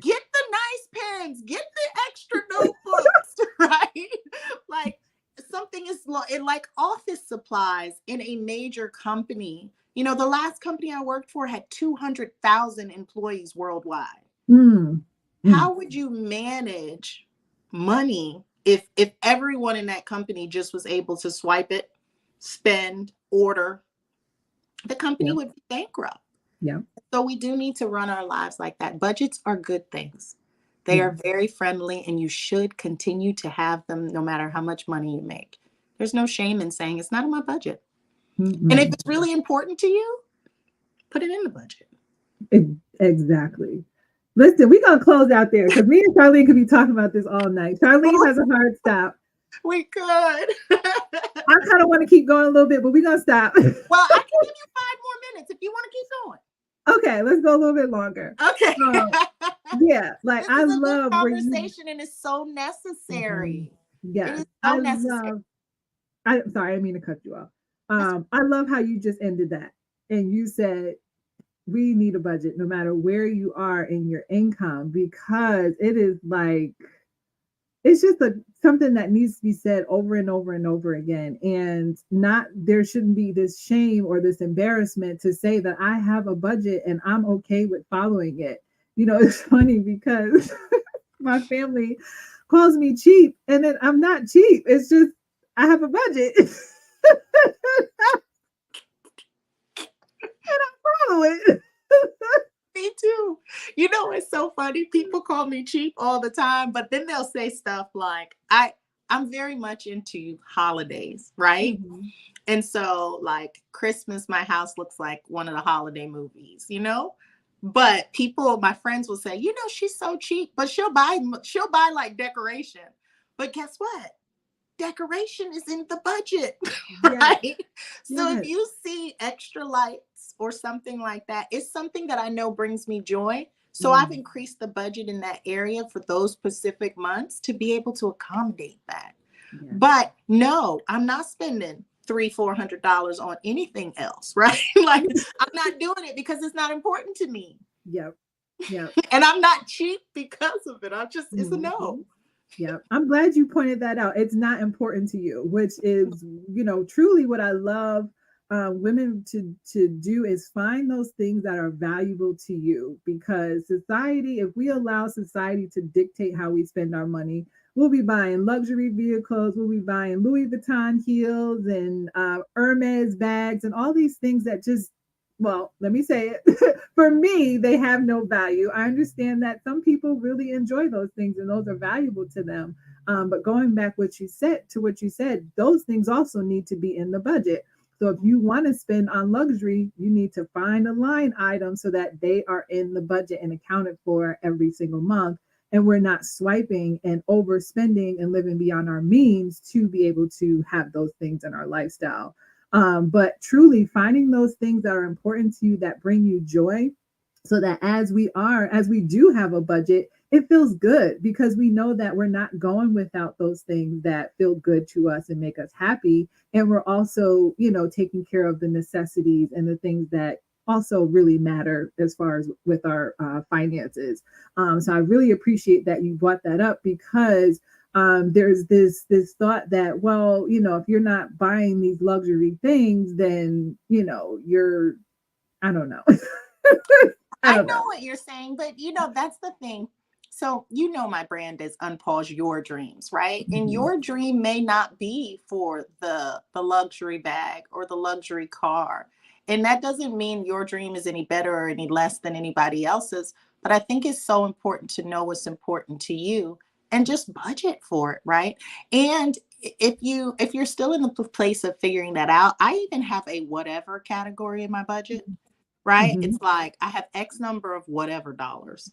Get the nice pens, get the extra notebooks, right? Like something is like office supplies in a major company. You know, the last company I worked for had 200,000 employees worldwide. Mm. Mm. How would you manage money if everyone in that company just was able to swipe it, spend, order? The company Yeah. would be bankrupt. Yeah. So we do need to run our lives like that. Budgets are good things. They are Yes. very friendly, and you should continue to have them no matter how much money you make. There's no shame in saying it's not in my budget. And if Mm-mm. it's really important to you, put it in the budget. Exactly. Listen, we're gonna close out there because me and Charlene could be talking about this all night. Charlene has a hard stop. We could. I kind of want to keep going a little bit, but we're gonna stop. Well, I can give you 5 more minutes if you want to keep going. Okay, let's go a little bit longer. Okay. Um, yeah, like This I is a good love where you. conversation and it's so Mhm. necessary. It Yes, is so I necessary. love. I'm sorry, I didn't mean to cut you off. That's I love how you just ended that, and you said we need a budget no matter where you are in your income because it is like it's just something that needs to be said over and over and over again, and not there shouldn't be this shame or this embarrassment to say that I have a budget and I'm okay with following it. You know, it's funny because my family calls me cheap and then I'm not cheap. It's just I have a budget and I follow it. me too. You know, it's so funny. People call me cheap all the time, but then they'll say stuff like, I'm very much into holidays, right? Mhm. And so like Christmas, my house looks like one of the holiday movies, you know? But people, my friends will say, you know, she's so cheap, but she'll buy like decoration. But guess what? Decoration is in the budget, Yes, right? So if yes. you see extra lights or something like that, it's something that I know brings me joy. So I've Mm, increased the budget in that area for those specific months to be able to accommodate that. yes. But no, I'm not spending $300-400 on anything else, right? Like I'm not doing it because it's not important to me. Yep. Yep. And I'm not cheap because of it. It's a no. Mhm. Yeah, I'm glad you pointed that out. It's not important to you, which is, truly what I love women to do is find those things that are valuable to you. Because society, if we allow society to dictate how we spend our money, we'll be buying luxury vehicles, we'll be buying Louis Vuitton heels and Hermes bags and all these things that just, well, let me say it. For me, they have no value. I understand that some people really enjoy those things and those are valuable to them. But going back what you said, those things also need to be in the budget. So if you want to spend on luxury, you need to find a line item so that they are in the budget and accounted for every single month. And we're not swiping and overspending and living beyond our means to be able to have those things in our lifestyle. But truly finding those things that are important to you that bring you joy so that as we do have a budget, it feels good because we know that we're not going without those things that feel good to us and make us happy. And we're also, taking care of the necessities and the things that also really matter as far as with our finances. So I really appreciate that you brought that up because there's this thought that, well, if you're not buying these luxury things, then you're, I don't know. I I don't know know. what you're saying, but that's the thing. So, my brand is Unpause Your Dreams, right? And Mhm. your dream may not be for the luxury bag or the luxury car. And that doesn't mean your dream is any better or any less than anybody else's, but I think it's so important to know what's important to you and just budget for it, right? And if you're still in the place of figuring that out, I even have a whatever category in my budget, right? Mhm. It's like I have X number of whatever dollars.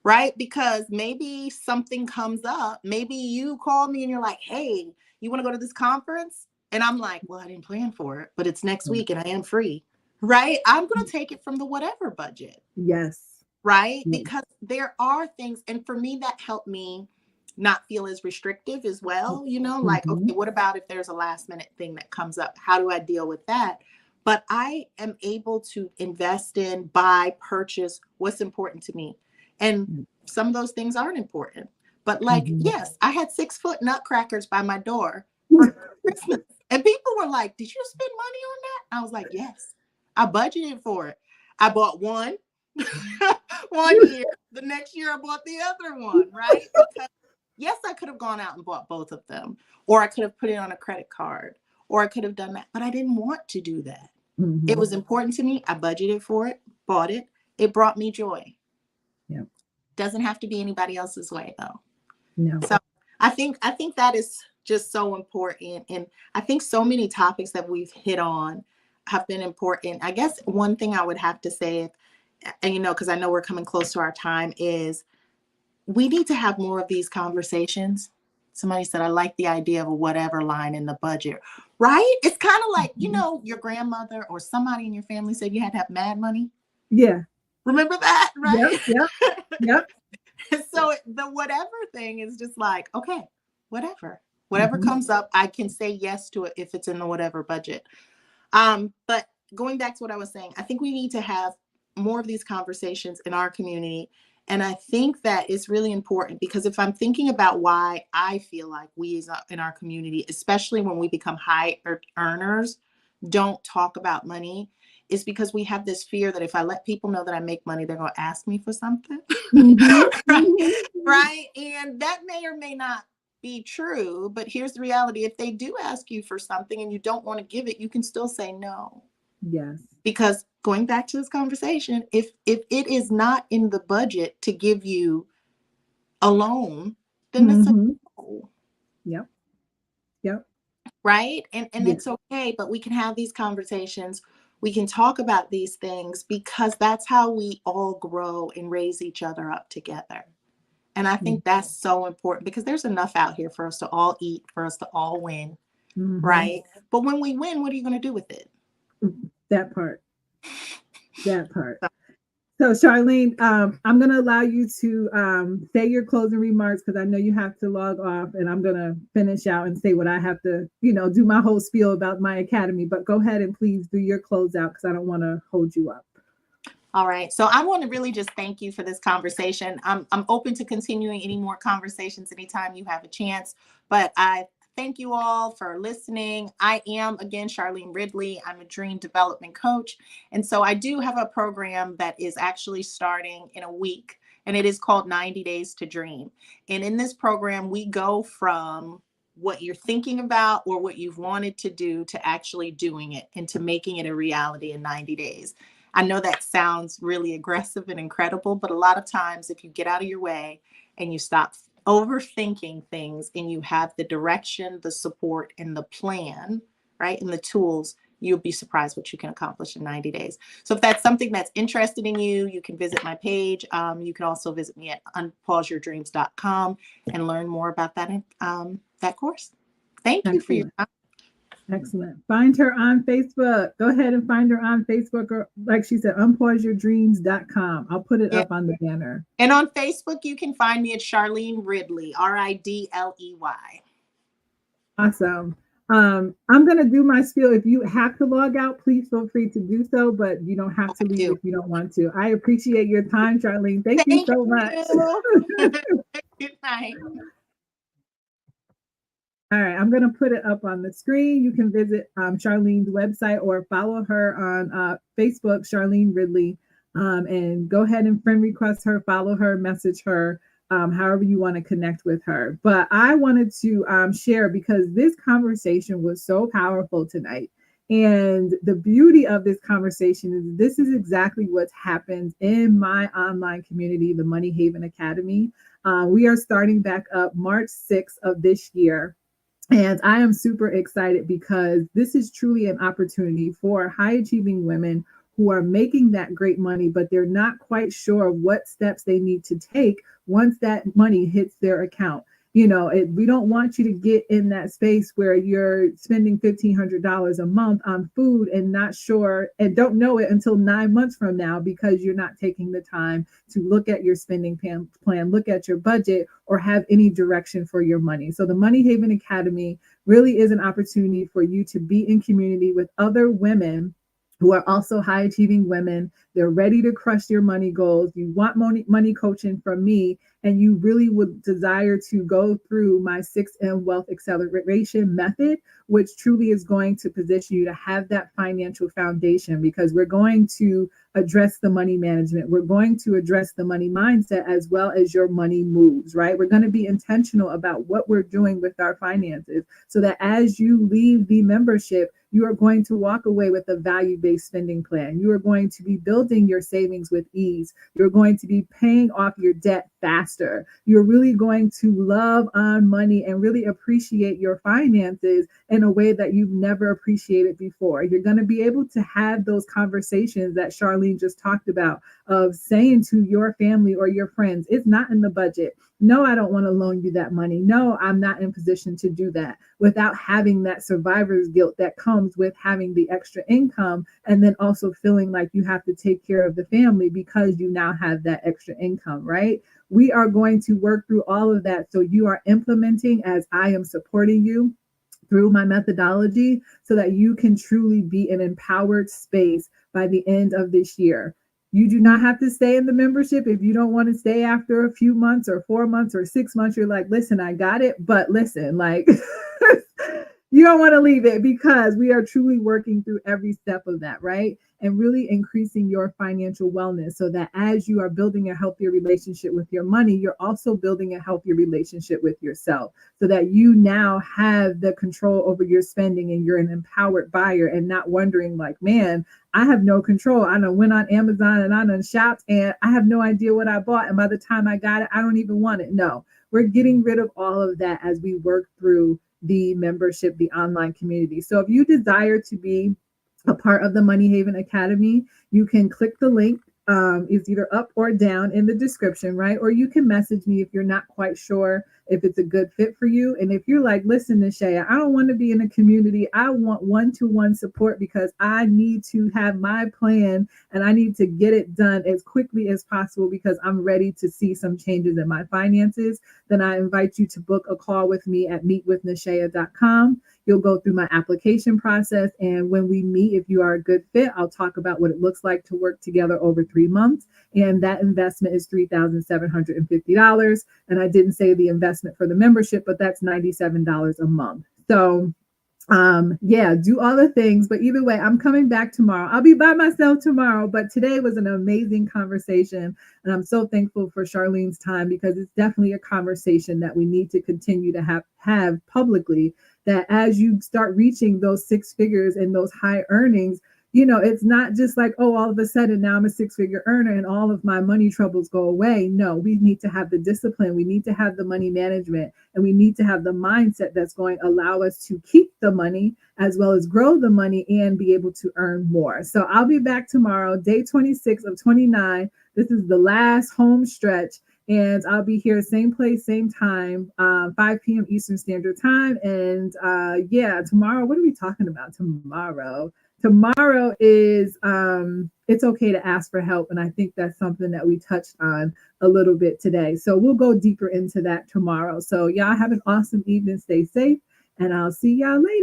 right? Because maybe something comes up. Maybe you call me and you're like, hey, you want to go to this conference? And I'm like, well, I didn't plan for it, but it's next week and I am free, right? I'm going to take it from the whatever budget, Yes. right? Yes. Because there are things, and for me, that helped me not feel as restrictive as well. Like, Mm-hmm. okay, what about if there's a last minute thing that comes up? How do I deal with that? But I am able to invest in, buy, purchase what's important to me. And some of those things aren't important. But like, Mm-hmm. yes, I had 6-foot nutcrackers by my door for Christmas. And people were like, did you spend money on that? I was like, yes, I budgeted for it. I bought one 1 year. The next year I bought the other one, right? Because yes, I could have gone out and bought both of them, or I could have put it on a credit card, or I could have done that, but I didn't want to do that. Mm-hmm. It was important to me. I budgeted for it, bought it. It brought me joy. Yep. Doesn't have to be anybody else's way though. No. So I think that is just so important. And I think so many topics that we've hit on have been important. I guess one thing I would have to say, and because I know we're coming close to our time, is we need to have more of these conversations. Somebody said, I like the idea of a whatever line in the budget, right? It's kind of like, your grandmother or somebody in your family said you had to have mad money. Yeah. Remember that, right? Yep. So the whatever thing is just like, okay, whatever comes up, I can say yes to it if it's in the whatever budget. But going back to what I was saying, I think we need to have more of these conversations in our community. And I think that it's really important because if I'm thinking about why I feel like we in our community, especially when we become high earners, don't talk about money, is because we have this fear that if I let people know that I make money, they're going to ask me for something. Right? And that may or may not be true, but here's the reality. If they do ask you for something and you don't want to give it, you can still say no. Yes. Because going back to this conversation, if it is not in the budget to give you a loan, then it's a no. Yep. Right? And it's okay, but we can have these conversations. We can talk about these things because that's how we all grow and raise each other up together. And I think that's so important because there's enough out here for us to all eat, for us to all win, right? But when we win, what are you going to do with it? That part. So Charlene, I'm going to allow you to say your closing remarks because I know you have to log off, and I'm going to finish out and say what I have to, do my whole spiel about my academy. But go ahead and please do your closeout because I don't want to hold you up. All right. So I want to really just thank you for this conversation. I'm open to continuing any more conversations anytime you have a chance, but I thank you all for listening. I am, again, Charlene Ridley. I'm a dream development coach. And so I do have a program that is actually starting in a week, and it is called 90 Days to Dream. And in this program, we go from what you're thinking about or what you've wanted to do to actually doing it and to making it a reality in 90 days. I know that sounds really aggressive and incredible, but a lot of times if you get out of your way and you stop overthinking things and you have the direction, the support, and the plan, right, and the tools, you'll be surprised what you can accomplish in 90 days. So if that's something that's interested in you, you can visit my page. You can also visit me at unpauseyourdreams.com and learn more about that course. Thank you for your time. Excellent. Find her on Facebook. Go ahead and find her on Facebook, or like she said, unpauseyourdreams.com. I'll put it up on the banner. And on Facebook, you can find me at Charlene Ridley, Ridley. Awesome. I'm going to do my spiel. If you have to log out, please feel free to do so, but you don't have to leave if you don't want to. I appreciate your time, Charlene. Thank you so much. Good night. All right, I'm going to put it up on the screen. You can visit Charlene's website or follow her on Facebook, Charlene Ridley, and go ahead and friend request her, follow her, message her, however you want to connect with her. But I wanted to share because this conversation was so powerful tonight. And the beauty of this conversation is this is exactly what's happened in my online community, the Money Haven Academy. We are starting back up March 6th of this year. And I am super excited because this is truly an opportunity for high achieving women who are making that great money, but they're not quite sure what steps they need to take once that money hits their account. We don't want you to get in that space where you're spending $1,500 a month on food and not sure and don't know it until 9 months from now because you're not taking the time to look at your spending plan, look at your budget, or have any direction for your money. So the Money Haven Academy really is an opportunity for you to be in community with other women who are also high achieving women. They're ready to crush your money goals. You want money coaching from me, and you really would desire to go through my 6M Wealth Acceleration Method, which truly is going to position you to have that financial foundation, because we're going to address the money management. We're going to address the money mindset as well as your money moves, right? We're going to be intentional about what we're doing with our finances so that as you leave the membership, you are going to walk away with a value-based spending plan. You are going to be building your savings with ease. You're going to be paying off your debt faster. You're really going to love on money and really appreciate your finances in a way that you've never appreciated before. You're going to be able to have those conversations that Charlene just talked about, of saying to your family or your friends, it's not in the budget. No, I don't want to loan you that money. No, I'm not in position to do that, without having that survivor's guilt that comes with having the extra income, and then also feeling like you have to take care of the family because you now have that extra income, right? We are going to work through all of that so you are implementing as I am supporting you through my methodology, so that you can truly be an empowered space by the end of this year. You do not have to stay in the membership if you don't want to stay after a few months or 4 months or 6 months. You're like, listen, I got it. But listen, like, you don't want to leave it, because we are truly working through every step of that, right? And really increasing your financial wellness so that as you are building a healthier relationship with your money, you're also building a healthier relationship with yourself, so that you now have the control over your spending and you're an empowered buyer and not wondering like, man, I have no control. I done went on Amazon and I done shopped and I have no idea what I bought. And by the time I got it, I don't even want it. No, we're getting rid of all of that as we work through the membership, the online community. So if you desire to be a part of the Money Haven Academy, you can click the link. It's either up or down in the description, right? Or you can message me if you're not quite sure if it's a good fit for you. And if you're like, listen, Nishaya, I don't want to be in a community. I want one-to-one support because I need to have my plan and I need to get it done as quickly as possible because I'm ready to see some changes in my finances, then I invite you to book a call with me at meetwithnishaya.com. You'll go through my application process. And when we meet, if you are a good fit, I'll talk about what it looks like to work together over 3 months. And that investment is $3,750. And I didn't say the investment for the membership, but that's $97 a month. So yeah, do all the things, but either way, I'm coming back tomorrow. I'll be by myself tomorrow, but today was an amazing conversation, and I'm so thankful for Charlene's time, because it's definitely a conversation that we need to continue to have publicly, that as you start reaching those six figures and those high earnings, it's not just like, oh, all of a sudden now I'm a six-figure earner and all of my money troubles go away. No, we need to have the discipline. We need to have the money management, and we need to have the mindset that's going to allow us to keep the money as well as grow the money and be able to earn more. So I'll be back tomorrow, day 26 of 29. This is the last home stretch. And I'll be here, same place, same time, 5 p.m. Eastern Standard Time. And yeah, tomorrow, what are we talking about tomorrow? Tomorrow is it's okay to ask for help. And I think that's something that we touched on a little bit today. So we'll go deeper into that tomorrow. So y'all have an awesome evening. Stay safe, and I'll see y'all later.